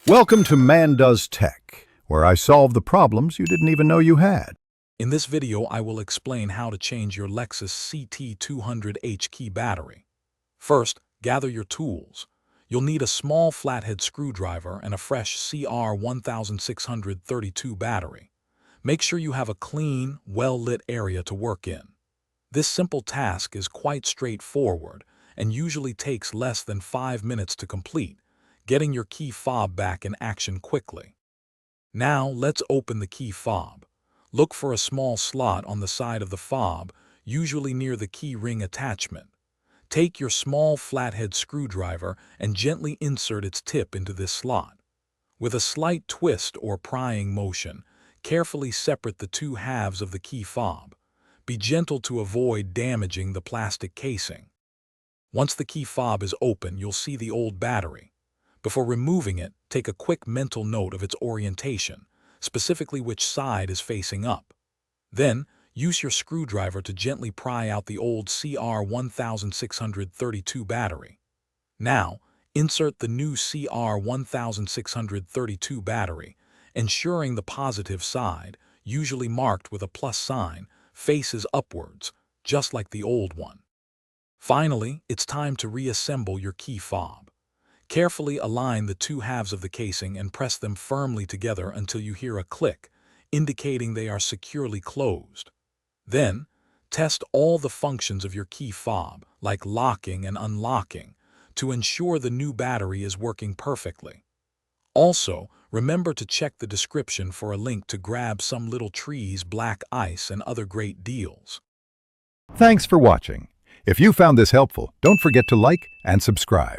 Welcome to Man Does Tech, where I solve the problems you didn't even know you had. In this video, I will explain how to change your Lexus CT200H key battery. First, gather your tools. You'll need a small flathead screwdriver and a fresh CR1632 battery. Make sure you have a clean, well-lit area to work in. This simple task is quite straightforward and usually takes less than 5 minutes to complete, getting your key fob back in action quickly. Now, let's open the key fob. Look for a small slot on the side of the fob, usually near the key ring attachment. Take your small flathead screwdriver and gently insert its tip into this slot. With a slight twist or prying motion, carefully separate the two halves of the key fob. Be gentle to avoid damaging the plastic casing. Once the key fob is open, you'll see the old battery. Before removing it, take a quick mental note of its orientation, specifically which side is facing up. Then, use your screwdriver to gently pry out the old CR1632 battery. Now, insert the new CR1632 battery, ensuring the positive side, usually marked with a plus sign, faces upwards, just like the old one. Finally, it's time to reassemble your key fob. Carefully align the two halves of the casing and press them firmly together until you hear a click, indicating they are securely closed. Then, test all the functions of your key fob, like locking and unlocking, to ensure the new battery is working perfectly. Also, remember to check the description for a link to grab some little trees, black ice, and other great deals. Thanks for watching. If you found this helpful, don't forget to like and subscribe.